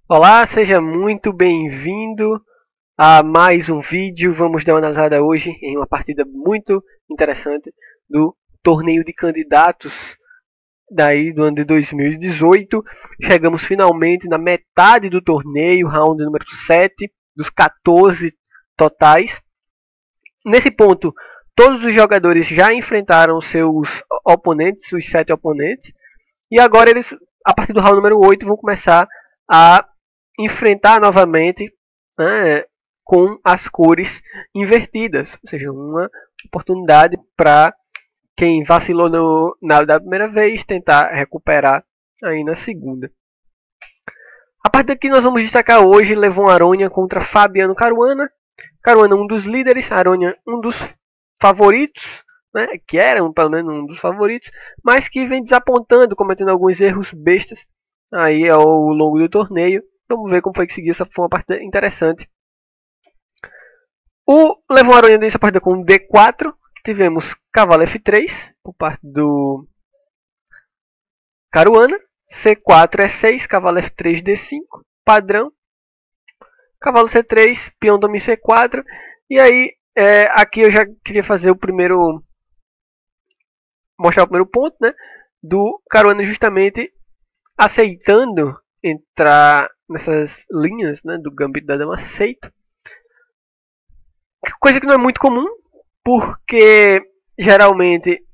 Olá, seja muito bem-vindo a mais um vídeo. Vamos dar uma analisada hoje em uma partida muito interessante do torneio de candidatos daí do ano de 2018. Chegamos finalmente na metade do torneio, round número 7 dos 14 totais. Nesse ponto, todos os jogadores já enfrentaram seus oponentes, os 7 oponentes, e agora eles, a partir do round número 8, vão começar a enfrentar novamente, né, com as cores invertidas, ou seja, uma oportunidade para quem vacilou da primeira vez tentar recuperar aí na segunda. A partir daqui nós vamos destacar hoje Levon Aronha contra Fabiano Caruana. Caruana um dos líderes, Aronha um dos favoritos, né, que era pelo menos um dos favoritos, mas que vem desapontando, cometendo alguns erros bestas aí ao longo do torneio. Vamos ver como foi que seguiu. Essa foi uma partida interessante. O Levon Aronha deu essa partida com D4. Tivemos cavalo F3 por parte do Caruana. C4 E6, cavalo F3 D5, padrão. Cavalo C3, peão domina C4. E aí, aqui eu já queria fazer o primeiro... mostrar o primeiro ponto, né? Do Caruana justamente aceitando entrar nessas linhas, né, do gambito da dama aceito. Coisa que não é muito comum, porque geralmente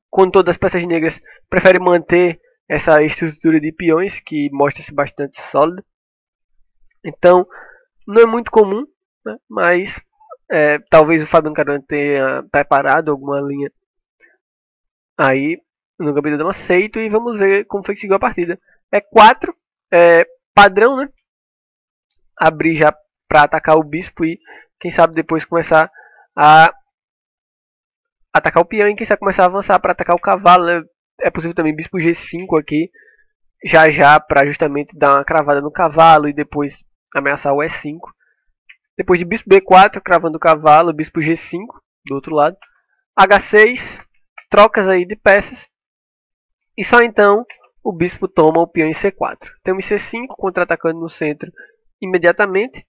quando todas as peças negras preferem manter essa estrutura de peões que mostra-se bastante sólida. Então, não é muito comum, né, mas talvez o Fabiano Caruana tenha preparado alguma linha aí no gambito da dama aceito e vamos ver como foi que seguiu a partida. É 4, padrão, né? Abrir já para atacar o bispo e quem sabe depois começar a atacar o peão e quem sabe começar a avançar para atacar o cavalo. Né? É possível também bispo G5 aqui, já para justamente dar uma cravada no cavalo e depois ameaçar o E5. Depois de bispo B4, cravando o cavalo, bispo G5 do outro lado. H6, trocas aí de peças. E só então o bispo toma o peão em C4. Temos C5 contra-atacando no centro imediatamente.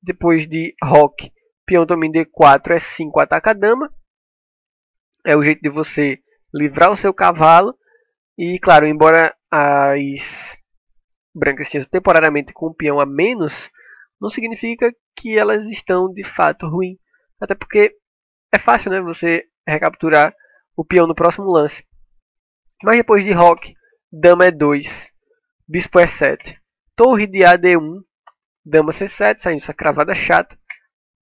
Depois de roque, peão domina D4, E5, ataca a dama. É o jeito de você livrar o seu cavalo. E claro, embora as brancas estejam temporariamente com um peão a menos, não significa que elas estão de fato ruins. Até porque é fácil, né, você recapturar o peão no próximo lance. Mas depois de roque, dama E2, bispo E7, torre de AD1, dama C7, saindo essa cravada chata.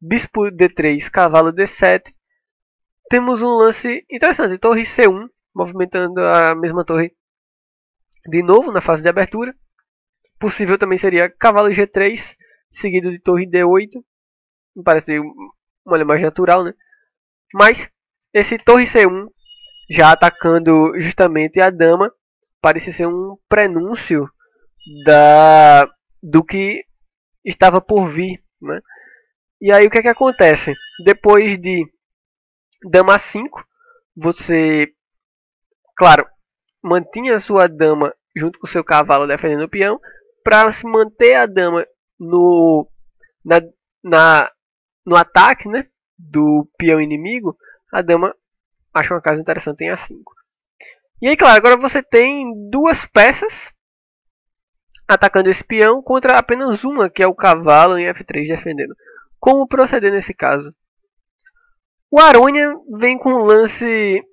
Bispo D3, cavalo D7. Temos um lance interessante, torre C1, movimentando a mesma torre de novo na fase de abertura. Possível também seria cavalo G3, seguido de torre D8. Me parece uma linha mais natural, né? Mas esse torre C1, já atacando justamente a dama, parece ser um prenúncio do que estava por vir, né? E aí o que é que acontece? Depois de dama 5, você, claro, mantinha a sua dama junto com o seu cavalo defendendo o peão, para se manter a dama no, na, na, no ataque, né, do peão inimigo, a dama acha uma casa interessante em A5. E aí, claro, agora você tem duas peças atacando esse peão contra apenas uma, que é o cavalo em F3 defendendo. Como proceder nesse caso? O Aronha vem com um lance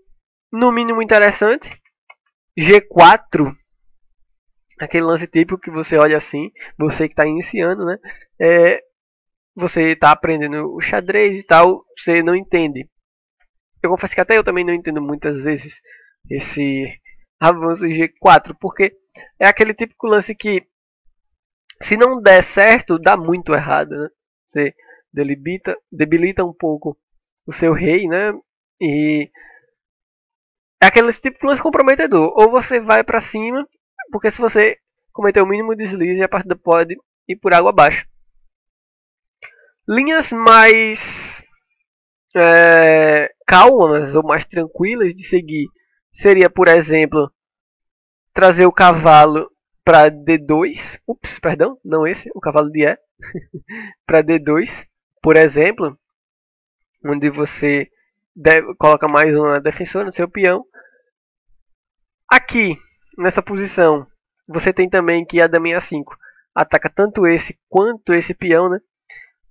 no mínimo interessante. G4, aquele lance típico que você olha assim, você que está iniciando, né? Você está aprendendo o xadrez e tal, você não entende. Eu confesso que até eu também não entendo muitas vezes esse avanço G4, porque é aquele típico lance que, se não der certo, dá muito errado, né? Você debilita um pouco o seu rei, né? E é aquele típico lance comprometedor. Ou você vai para cima, porque se você cometer o mínimo deslize, a partida pode ir por água abaixo. Linhas mais calmas ou mais tranquilas de seguir seria, por exemplo, trazer o cavalo para D2. Ups, perdão, não esse, o cavalo de E. Para D2, por exemplo, onde você coloca mais uma defensora no seu peão. Aqui, nessa posição, você tem também que a daminha 5 ataca tanto esse quanto esse peão, né?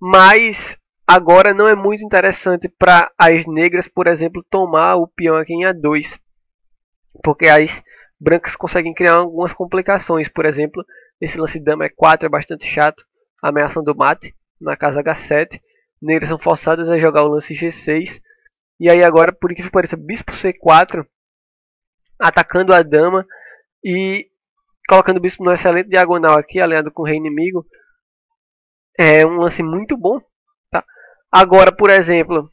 Mas agora não é muito interessante para as negras, por exemplo, tomar o peão aqui em A2, porque as brancas conseguem criar algumas complicações. Por exemplo, esse lance de dama E4 é bastante chato, ameaçando o mate na casa H7. Negras são forçadas a jogar o lance G6. E aí agora, por incrível que pareça, bispo C4, atacando a dama e colocando o bispo no excelente diagonal aqui, alinhado com o rei inimigo. É um lance muito bom. Tá? Agora, por exemplo,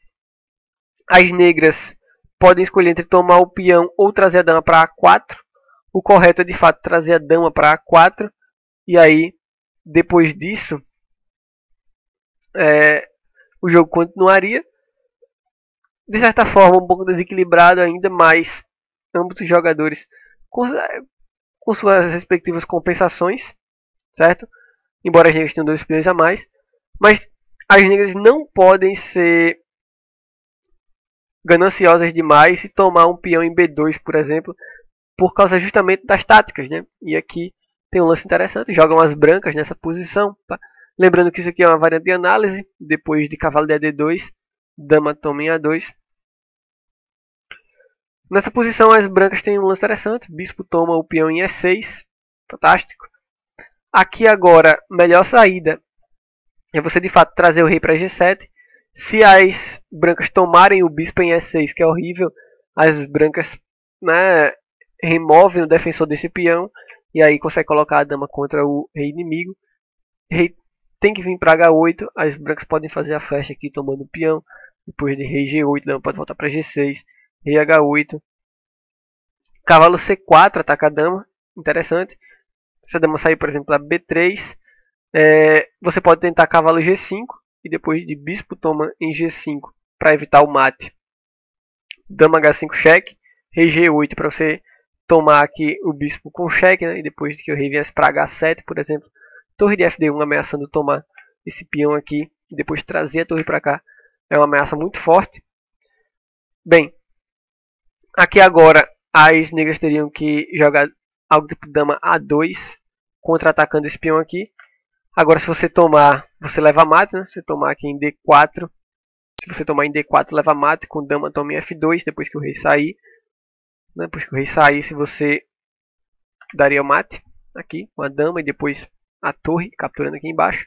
as negras podem escolher entre tomar o peão ou trazer a dama para A4. O correto é de fato trazer a dama para A4. E aí, depois disso, o jogo continuaria. De certa forma, um pouco desequilibrado ainda, mas ambos os jogadores com suas respectivas compensações, certo? Embora as negras tenham 2 peões a mais. Mas as negras não podem ser gananciosas demais e tomar um peão em B2, por exemplo, por causa justamente das táticas, né? E aqui tem um lance interessante, jogam as brancas nessa posição, tá? Lembrando que isso aqui é uma variante de análise, depois de cavalo de D2, dama toma em A2. Nessa posição as brancas têm um lance interessante, bispo toma o peão em E6, fantástico. Aqui agora, melhor saída é você de fato trazer o rei para G7. Se as brancas tomarem o bispo em E6, que é horrível, as brancas, né, removem o defensor desse peão e aí consegue colocar a dama contra o rei inimigo. O rei tem que vir para H8, as brancas podem fazer a flecha aqui tomando o peão. Depois de rei G8, a dama pode voltar para G6, rei H8. Cavalo C4 ataca a dama, interessante. Se a dama sair, por exemplo, a B3, você pode tentar cavalo G5 e depois de bispo toma em G5 para evitar o mate. Dama H5 cheque, rei G8 para você tomar aqui o bispo com cheque, né? E depois de que o rei viesse para H7, por exemplo, torre de FD1 ameaçando tomar esse peão aqui e depois trazer a torre para cá. É uma ameaça muito forte. Bem, aqui agora as negras teriam que jogar algo tipo dama A2, contra-atacando esse peão aqui. Agora, se você tomar, você leva mate, né? Se você tomar aqui em D4, se você tomar em D4, leva mate, com dama toma em F2, depois que o rei sair. Né? Depois que o rei saísse, você daria o mate aqui, com a dama, e depois a torre, capturando aqui embaixo.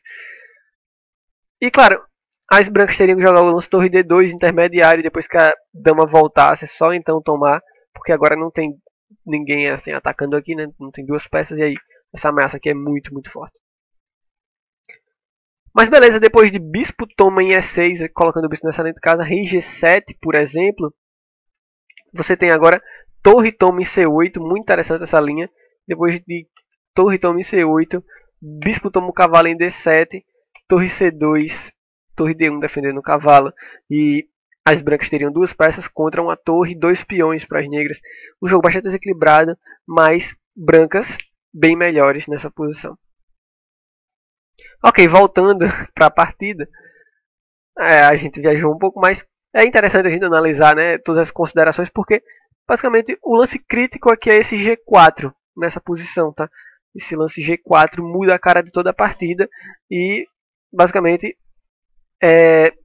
E claro, as brancas teriam que jogar o lance torre D2 intermediário, depois que a dama voltasse, só então tomar, porque agora não tem ninguém assim atacando aqui, né? Não tem 2 peças, e aí essa ameaça aqui é muito, muito forte. Mas beleza, depois de bispo toma em E6, colocando o bispo nessa excelente casa, rei G7, por exemplo, você tem agora torre toma em C8, muito interessante essa linha. Depois de torre toma em C8, bispo toma o cavalo em D7, torre C2, torre D1 defendendo o cavalo. E as brancas teriam 2 peças contra uma torre e 2 peões para as negras. Um jogo bastante desequilibrado, mas brancas bem melhores nessa posição. Ok, voltando para a partida, a gente viajou um pouco, mas é interessante a gente analisar, né, todas as considerações, porque basicamente o lance crítico aqui é esse G4 nessa posição, tá? Esse lance G4 muda a cara de toda a partida e basicamente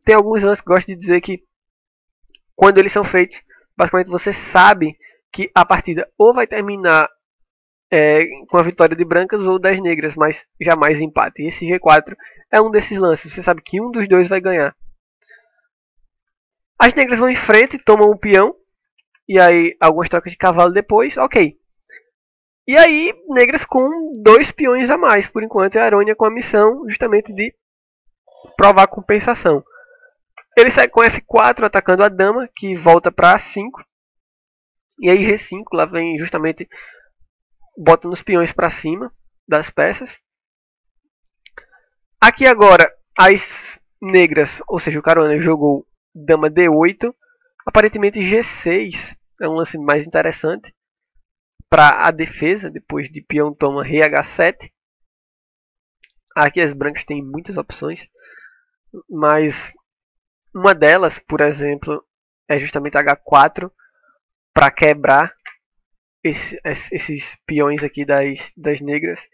tem alguns lances que eu gosto de dizer que quando eles são feitos, basicamente você sabe que a partida ou vai terminar com a vitória de brancas ou das negras, mas jamais empate. E esse G4 é um desses lances. Você sabe que um dos dois vai ganhar. As negras vão em frente, tomam um peão. E aí algumas trocas de cavalo depois. Ok. E aí negras com 2 peões a mais. Por enquanto é a Arônia com a missão justamente de provar a compensação. Ele sai com F4 atacando a dama, que volta para A5. E aí G5 lá vem justamente bota os peões para cima das peças. Aqui agora as negras, ou seja, o Carona jogou dama D8, aparentemente G6 é um lance mais interessante, para a defesa, depois de peão toma rei H7. Aqui as brancas têm muitas opções, mas uma delas, por exemplo, é justamente H4 para quebrar esses peões aqui das negras.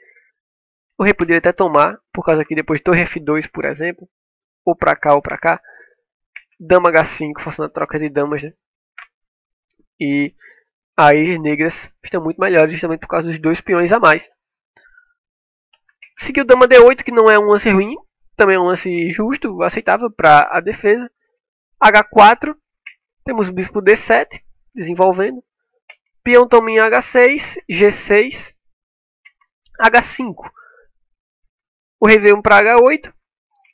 O rei poderia até tomar, por causa que depois torre F2, por exemplo, ou para cá ou para cá, dama H5, fazendo a troca de damas, né? E aí as negras estão muito melhores justamente por causa dos 2 peões a mais. Seguiu dama D8, que não é um lance ruim, também é um lance justo, aceitável para a defesa. H4, temos o bispo D7, desenvolvendo. Peão toma em H6, G6, H5. O rei veio para H8,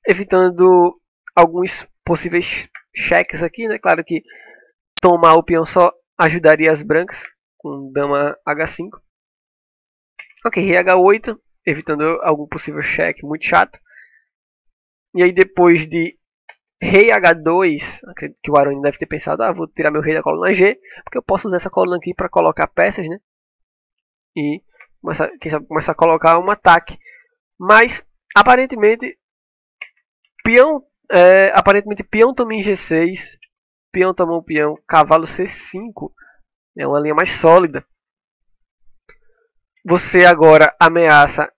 evitando alguns possíveis cheques aqui, né? Claro que tomar o peão só ajudaria as brancas, com dama H5. Ok, rei H8, evitando algum possível cheque muito chato. E aí depois de rei H2, acredito que o Aroni deve ter pensado, vou tirar meu rei da coluna G, porque eu posso usar essa coluna aqui para colocar peças, né? E começar a colocar um ataque. Mas aparentemente peão toma em G6, peão tomou peão, cavalo C5, é uma linha mais sólida. Você agora ameaça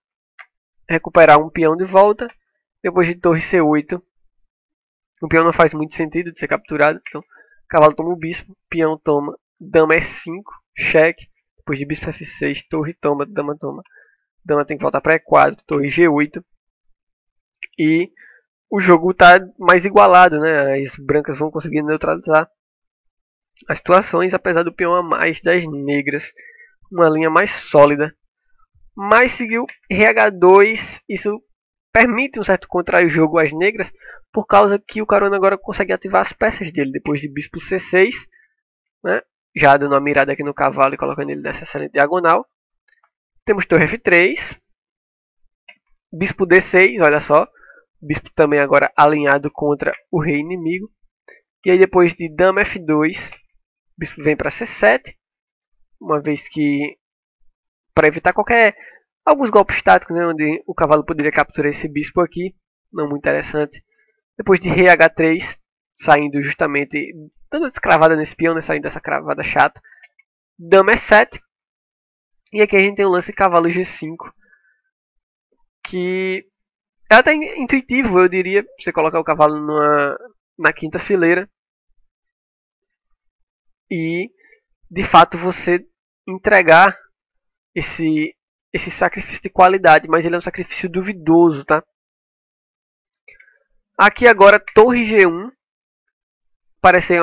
recuperar um peão de volta, depois de torre C8. O peão não faz muito sentido de ser capturado, então cavalo toma o bispo, peão toma, dama E5, cheque, depois de bispo F6, torre toma, dama tem que voltar para E4, torre G8, e o jogo está mais igualado, né? As brancas vão conseguir neutralizar as situações, apesar do peão a mais das negras, uma linha mais sólida. Mas seguiu RH2, isso permite um certo contra-jogo às negras, por causa que o Carona agora consegue ativar as peças dele, depois de bispo C6, né? Já dando uma mirada aqui no cavalo e colocando ele nessa excelente diagonal. Temos torre F3, bispo D6, olha só, bispo também agora alinhado contra o rei inimigo. E aí depois de dama F2, bispo vem para C7, uma vez que para evitar alguns golpes táticos, né, onde o cavalo poderia capturar esse bispo aqui, não muito interessante. Depois de rei H3, saindo justamente, dando a escravada nesse peão, né, saindo dessa cravada chata. Dama E7. E aqui a gente tem o lance cavalo G5, que é até intuitivo, eu diria, você colocar o cavalo na quinta fileira. E, de fato, você entregar esse sacrifício de qualidade, mas ele é um sacrifício duvidoso, tá? Aqui agora, torre G1, parece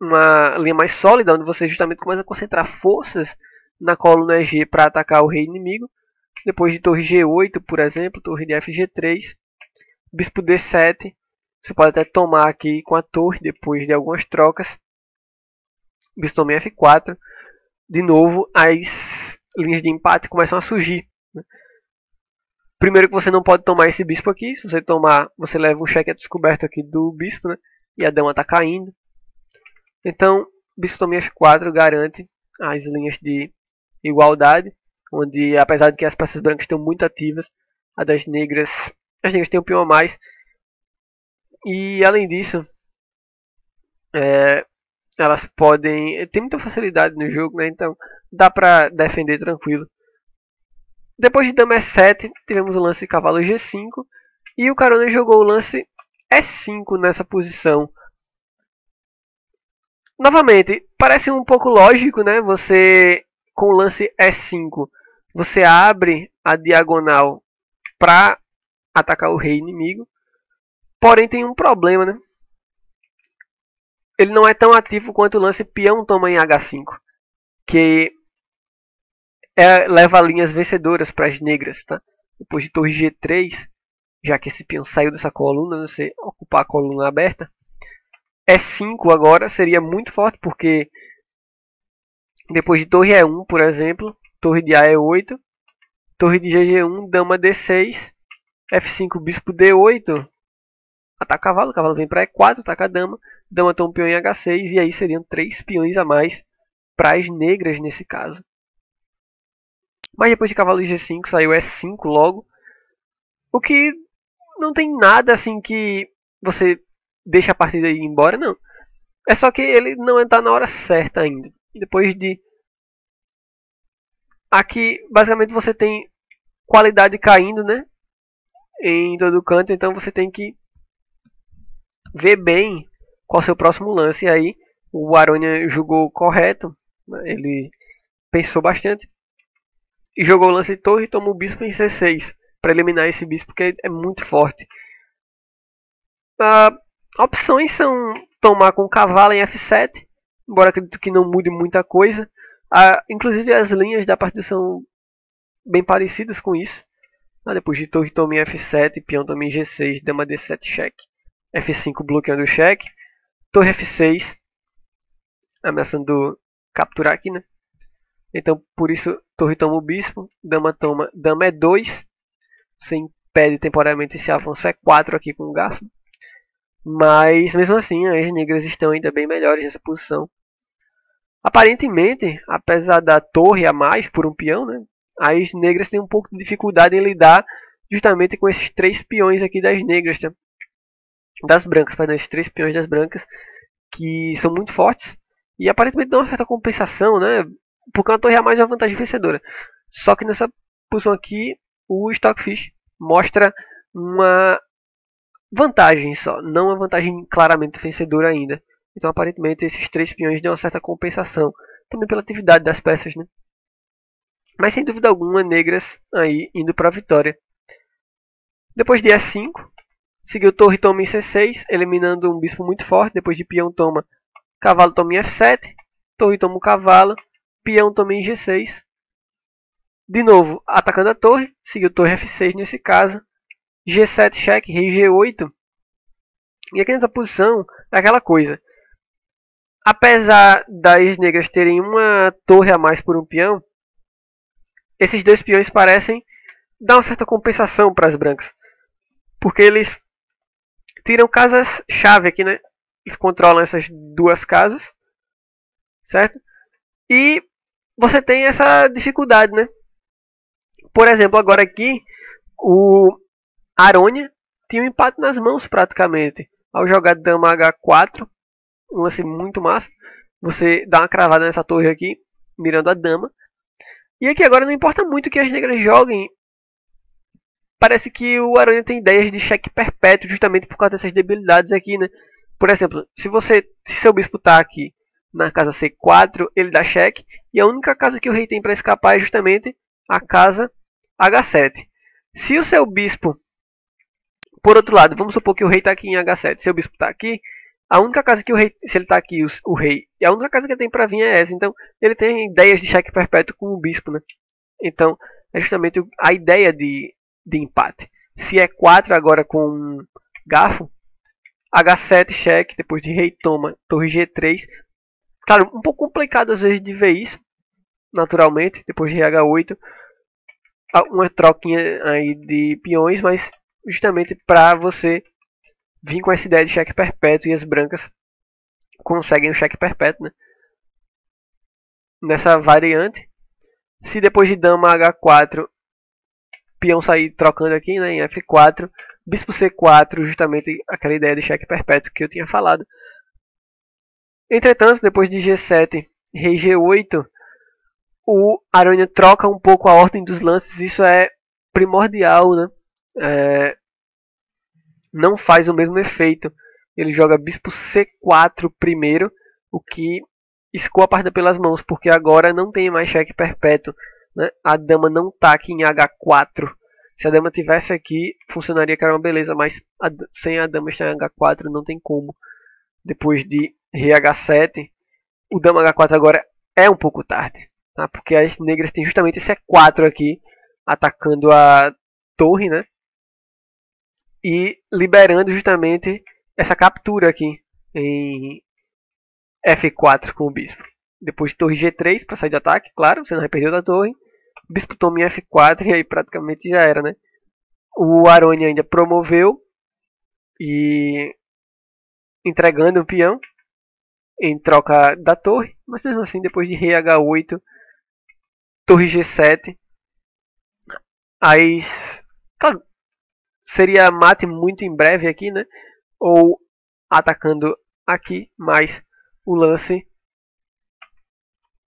uma linha mais sólida, onde você justamente começa a concentrar forças na coluna G para atacar o rei inimigo. Depois de torre G8, por exemplo, torre de FG3, bispo D7, você pode até tomar aqui com a torre, depois de algumas trocas. Bispo toma em F4, de novo as linhas de empate começam a surgir. Primeiro que você não pode tomar esse bispo aqui, se você tomar, você leva um cheque a descoberto aqui do bispo, né? E a dama está caindo. Então, bispo toma em F4 garante as linhas de igualdade, onde apesar de que as peças brancas estão muito ativas, as negras têm um peão a mais. E além disso, elas podem ter muita facilidade no jogo, né? Então dá para defender tranquilo. Depois de dama E7, tivemos o lance cavalo G5 e o Carona jogou o lance E5 nessa posição. Novamente, parece um pouco lógico, né? Você com o lance E5, você abre a diagonal para atacar o rei inimigo. Porém tem um problema, né? Ele não é tão ativo quanto o lance peão toma em H5, que leva linhas vencedoras para as negras, tá? Depois de torre G3, já que esse peão saiu dessa coluna, você ocupar a coluna aberta. E5 agora seria muito forte, porque depois de torre E1, por exemplo, torre de A E8, torre de GG1, dama D6, F5, bispo D8, ataca o cavalo vem para E4, ataca a dama toma um peão em H6, e aí seriam 3 peões a mais para as negras nesse caso. Mas depois de cavalo G5 saiu E5 logo. O que não tem nada assim que você deixa a partida ir embora, não. É só que ele não está na hora certa ainda. Depois de... Aqui, basicamente, você tem qualidade caindo, né? Em todo canto, então você tem que ver bem qual é o seu próximo lance. E aí, o Aronha jogou correto, né? Ele pensou bastante e jogou o lance de torre e tomou o bispo em C6 para eliminar esse bispo, que é muito forte. Opções são tomar com cavalo em F7, embora acredito que não mude muita coisa. Inclusive as linhas da partida são bem parecidas com isso. Depois de torre toma em F7, peão toma em G6, dama D7 cheque. F5 bloqueando o cheque. Torre F6, ameaçando capturar aqui, né? Então por isso torre toma o bispo, dama toma, dama E2. Você impede temporariamente esse avanço E4 aqui com o garfo. Mas mesmo assim as negras estão ainda bem melhores nessa posição. Aparentemente, apesar da torre a mais por um peão, né, as negras têm um pouco de dificuldade em lidar justamente com esses 3 peões aqui das negras, tá? Das brancas, perdão, esses 3 peões das brancas, que são muito fortes e aparentemente dão uma certa compensação, né, porque uma torre a mais é uma vantagem vencedora. Só que nessa posição aqui, o Stockfish mostra uma vantagem só, não uma vantagem claramente vencedora ainda. Então, aparentemente, esses 3 peões dão uma certa compensação. Também pela atividade das peças, né? Mas, sem dúvida alguma, negras aí indo para a vitória. Depois de E5, seguiu torre toma em C6, eliminando um bispo muito forte. Depois de peão toma, cavalo toma em F7. Torre toma o cavalo, peão toma em G6. De novo, atacando a torre, seguiu torre F6 nesse caso. G7 cheque, rei G8. E aqui nessa posição é aquela coisa. Apesar das negras terem uma torre a mais por um peão, esses 2 peões parecem dar uma certa compensação para as brancas. Porque eles tiram casas-chave aqui, né? Eles controlam essas 2 casas, certo? E você tem essa dificuldade, né? Por exemplo, agora aqui, o Aronha tinha um empate nas mãos praticamente. Ao jogar dama H4, um lance muito massa. Você dá uma cravada nessa torre aqui, mirando a dama. E aqui agora não importa muito que as negras joguem. Parece que o Aranha tem ideias de cheque perpétuo justamente por causa dessas debilidades aqui, né? Por exemplo, se seu bispo está aqui na casa C4, ele dá cheque. E a única casa que o rei tem para escapar é justamente a casa H7. Se o seu bispo, por outro lado, vamos supor que o rei está aqui em H7, seu bispo está aqui, a única casa que o rei, se ele está aqui, o rei, e a única casa que ele tem para vir é essa. Então, ele tem ideias de cheque perpétuo com o bispo, né? Então, é justamente a ideia de empate. Se é 4 agora com garfo, H7 cheque, depois de rei toma, torre G3. Claro, um pouco complicado às vezes de ver isso, naturalmente, depois de rei H8. Uma troquinha aí de peões, mas justamente para você vir com essa ideia de cheque perpétuo e as brancas conseguem o cheque perpétuo, né? Nessa variante. Se depois de dama H4, peão sair trocando aqui, né, em F4, bispo C4, justamente aquela ideia de cheque perpétuo que eu tinha falado. Entretanto, depois de G7, rei G8, o Aranha troca um pouco a ordem dos lances, isso é primordial, né? Não faz o mesmo efeito. Ele joga bispo C4 primeiro, o que escoa a partida pelas mãos, porque agora não tem mais cheque perpétuo, né? A dama não está aqui em H4. Se a dama tivesse aqui, funcionaria que era uma beleza, mas sem a dama estar em H4 não tem como. Depois de rei H7, o dama H4 agora é um pouco tarde, tá? Porque as negras têm justamente esse E4 aqui, atacando a torre, né? E liberando justamente essa captura aqui em F4 com o bispo. Depois de torre G3 para sair de ataque, claro, você não vai perder da torre. Bispo toma em F4 e aí praticamente já era, né? O Aronha ainda promoveu e entregando o peão em troca da torre, mas mesmo assim depois de rei H8, torre G7, As, claro, seria mate muito em breve aqui, né? Ou atacando aqui, mas o lance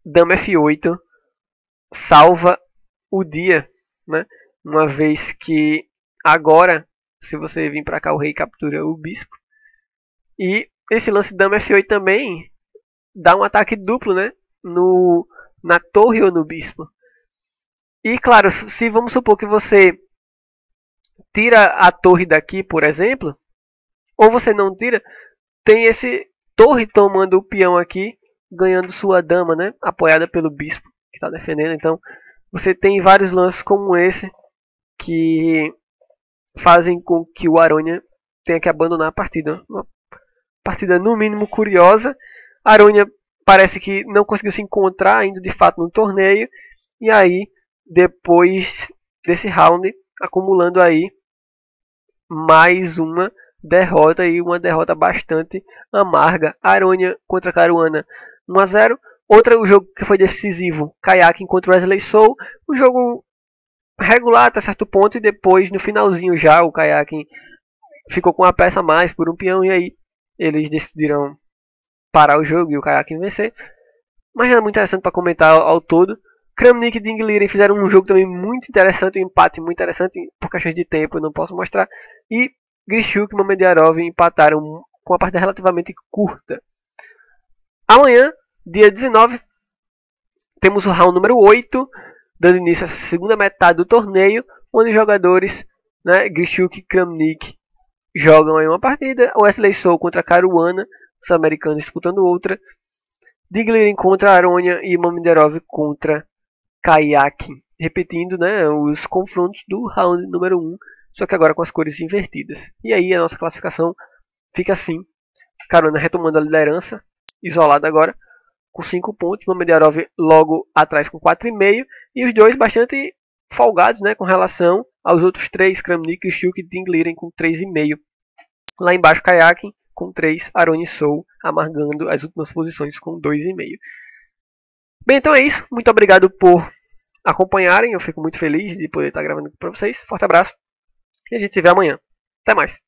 dama F8 salva o dia, né? Uma vez que agora, se você vir para cá, o rei captura o bispo. E esse lance dama F8 também dá um ataque duplo, né? Na torre ou no bispo. E claro, se vamos supor que você tira a torre daqui, por exemplo, ou você não tira, tem esse torre tomando o peão aqui, ganhando sua dama, né? Apoiada pelo bispo que está defendendo. Então, você tem vários lances como esse que fazem com que o Aronha tenha que abandonar a partida. Uma partida no mínimo curiosa. A Aronha parece que não conseguiu se encontrar ainda de fato no torneio. E aí, depois desse round, acumulando aí mais uma derrota e uma derrota bastante amarga. Aronha contra Caruana 1-0. Outra, o jogo que foi decisivo, Kayaking contra Wesley Soul. Um jogo regular até certo ponto e depois no finalzinho já o Kayaking ficou com uma peça a mais por um peão e aí eles decidiram parar o jogo e o Kayaking vencer. Mas é muito interessante para comentar ao todo. Kramnik e Ding Liren fizeram um jogo também muito interessante, um empate muito interessante, por questões de tempo eu não posso mostrar. E Grishuk e Mamediarov empataram com uma partida relativamente curta. Amanhã, dia 19, temos o round número 8, dando início à segunda metade do torneio, onde os jogadores, né, Grishuk e Kramnik jogam aí uma partida, Wesley Soul contra Caruana, os americanos disputando outra, Ding Liren contra Aronha e Mamediarov contra Kayaking, repetindo, né, os confrontos do round número 1, só que agora com as cores invertidas. E aí a nossa classificação fica assim, Caruana retomando a liderança, isolada agora, com 5 pontos, Mamediarov logo atrás com 4,5, e os dois bastante folgados, né, com relação aos outros 3, Kramnik, Shuk e Ding Liren com 3,5. Lá embaixo, Kayaking com 3, Aronha e Soul amargando as últimas posições com 2,5. Bem, então é isso. Muito obrigado por acompanharem. Eu fico muito feliz de poder estar gravando para vocês. Forte abraço e a gente se vê amanhã. Até mais.